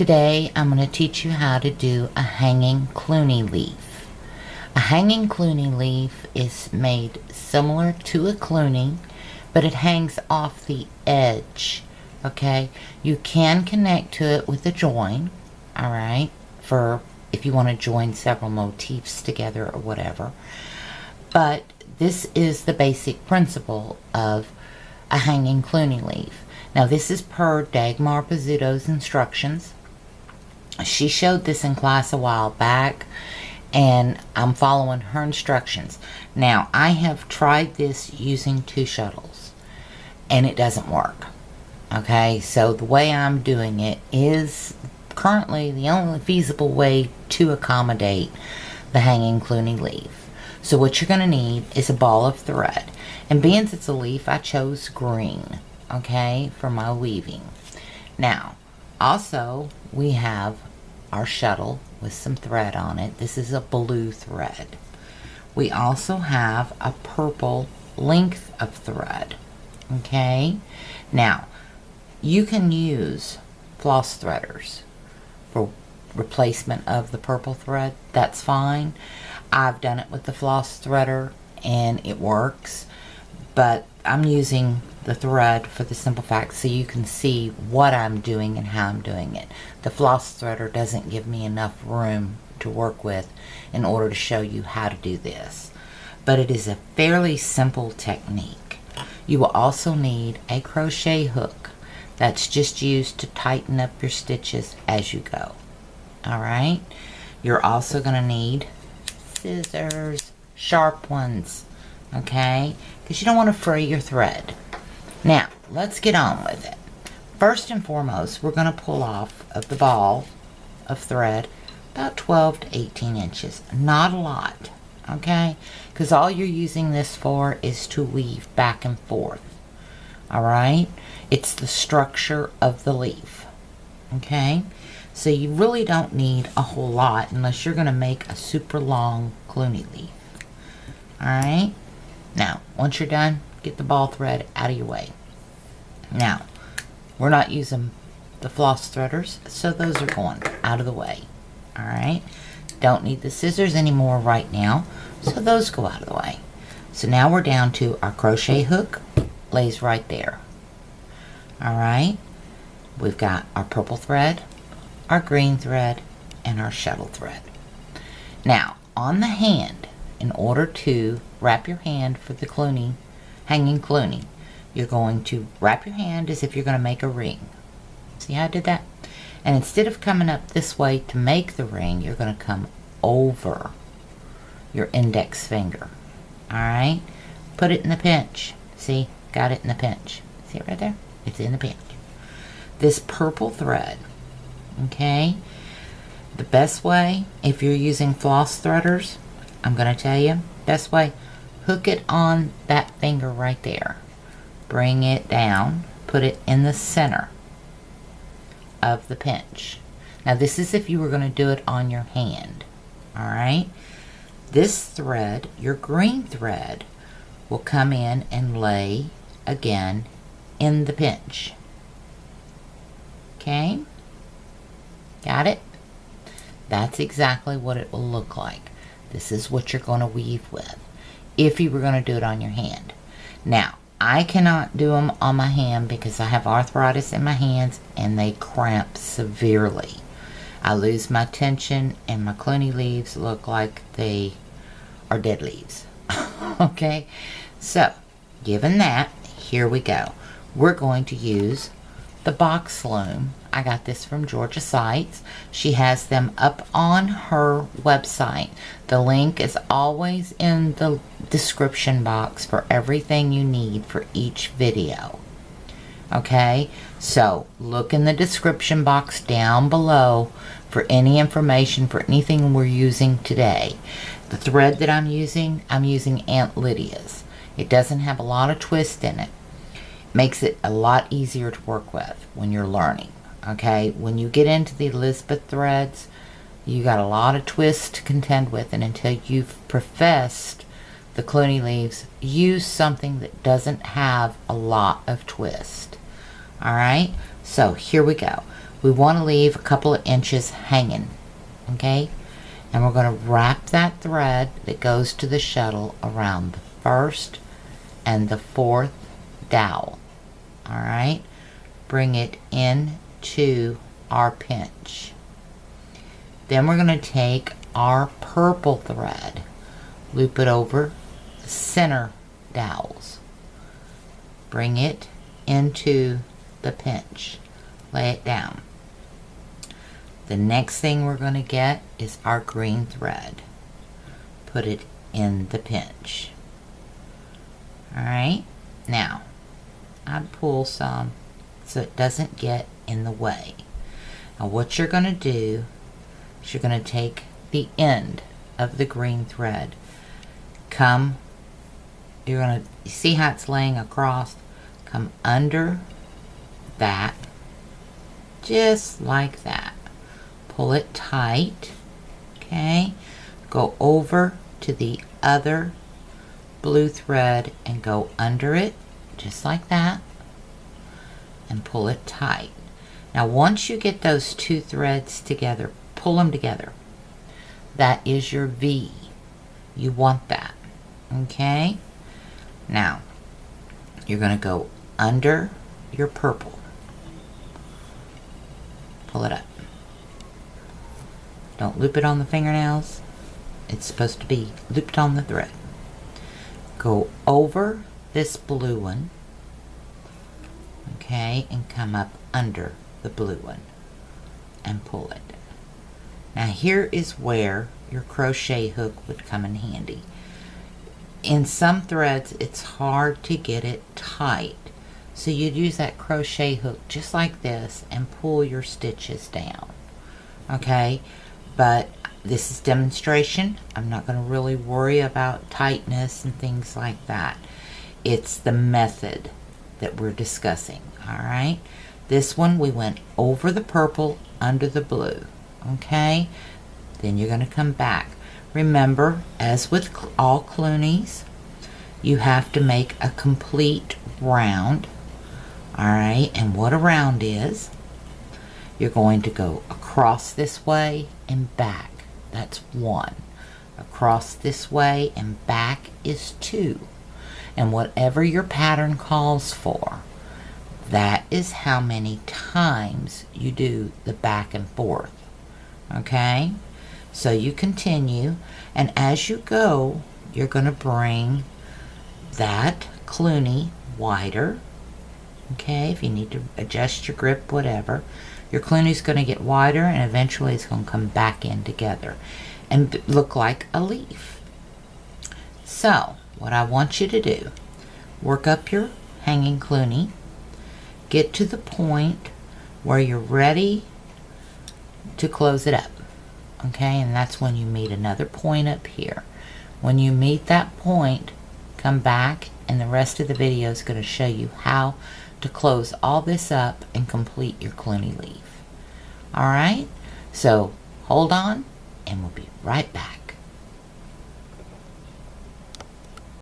Today I'm going to teach you how to do a hanging Cluny leaf. A hanging Cluny leaf is made similar to a Cluny, but it hangs off the edge. Okay, you can connect to it with a join, alright, for if you want to join several motifs together or whatever. But this is the basic principle of a hanging Cluny leaf. Now this is per Dagmar Pizzuto's instructions. She showed this in class a while back, and I'm following her instructions. Now, I have tried this using 2 shuttles, and it doesn't work. Okay, so the way I'm doing it is currently the only feasible way to accommodate the hanging Cluny leaf. So what you're going to need is a ball of thread. And being it's a leaf, I chose green, okay, for my weaving. Now, also, we have our shuttle with some thread on it. This is a blue thread. We also have a purple length of thread. Okay? Now, you can use floss threaders for replacement of the purple thread. That's fine. I've done it with the floss threader and it works. But I'm using the thread for the simple fact so you can see what I'm doing and how I'm doing it. The floss threader doesn't give me enough room to work with in order to show you how to do this. But it is a fairly simple technique. You will also need a crochet hook. That's just used to tighten up your stitches as you go. Alright? You're also going to need scissors, sharp ones. Okay? Because you don't want to fray your thread. Now, let's get on with it. First and foremost, we're going to pull off of the ball of thread about 12 to 18 inches. Not a lot, okay? Because all you're using this for is to weave back and forth. Alright? It's the structure of the leaf. Okay? So you really don't need a whole lot unless you're going to make a super long Cluny leaf. Alright? Now, once you're done, get the ball thread out of your way. Now, we're not using the floss threaders, so those are going out of the way. Alright? Don't need the scissors anymore right now, so those go out of the way. So now we're down to our crochet hook, lays right there. Alright? We've got our purple thread, our green thread, and our shuttle thread. Now, on the hand, in order to wrap your hand for the Cluny, hanging Cluny, you're going to wrap your hand as if you're going to make a ring. See how I did that? And instead of coming up this way to make the ring, you're going to come over your index finger. Alright? Put it in the pinch. See? Got it in the pinch. See it right there? It's in the pinch. This purple thread, okay? The best way, if you're using floss threaders, I'm going to tell you, best way, hook it on that finger right there. Bring it down, put it in the center of the pinch. Now this is if you were going to do it on your hand. Alright? This thread, your green thread, will come in and lay again in the pinch. Okay? Got it? That's exactly what it will look like. This is what you're going to weave with if you were going to do it on your hand. Now, I cannot do them on my hand because I have arthritis in my hands and they cramp severely. I lose my tension and my Cluny leaves look like they are dead leaves. Okay? So, given that, here we go. We're going to use the box loom. I got this from Georgia Sites. She has them up on her website. The link is always in the description box for everything you need for each video. Okay, so look in the description box down below for any information for anything we're using today. The thread that I'm using Aunt Lydia's. It doesn't have a lot of twist in it. Makes it a lot easier to work with when you're learning. Okay, when you get into the Elizabeth threads, you got a lot of twists to contend with, and until you've professed the Cluny leaves, use something that doesn't have a lot of twist. Alright, so here we go. We want to leave a couple of inches hanging, okay? And we're going to wrap that thread that goes to the shuttle around the first and the fourth dowel. All right, bring it into our pinch. Then we're going to take our purple thread, loop it over the center dowels, bring it into the pinch, lay it down. The next thing we're going to get is our green thread. Put it in the pinch. Alright, now I'd pull some so it doesn't get in the way. Now what you're going to do is you're going to take the end of the green thread. You're going to see how it's laying across. Come under that, just like that. Pull it tight, okay? Go over to the other blue thread and go under it, just like that, and pull it tight. Now once you get those two threads together, pull them together. That is your V. You want that, okay? Now, you're going to go under your purple. Pull it up. Don't loop it on the fingernails. It's supposed to be looped on the thread. Go over this blue one, okay, and come up under the blue one and pull it. Now here is where your crochet hook would come in handy. In some threads it's hard to get it tight, so you'd use that crochet hook just like this and pull your stitches down, okay? But this is demonstration. I'm not going to really worry about tightness and things like that. It's the method that we're discussing, all right? This one we went over the purple, under the blue, okay? Then you're going to come back. Remember, as with all Clunies, you have to make a complete round, all right? And what a round is, you're going to go across this way and back. That's 1. Across this way and back is 2. And whatever your pattern calls for, that is how many times you do the back and forth. Okay? So you continue, and as you go, you're going to bring that Cluny wider. Okay? If you need to adjust your grip, whatever. Your Cluny is going to get wider, and eventually it's going to come back in together and look like a leaf. So, what I want you to do, work up your hanging Cluny, get to the point where you're ready to close it up. Okay, and that's when you meet another point up here. When you meet that point, come back, and the rest of the video is going to show you how to close all this up and complete your Cluny leaf. Alright, so hold on and we'll be right back.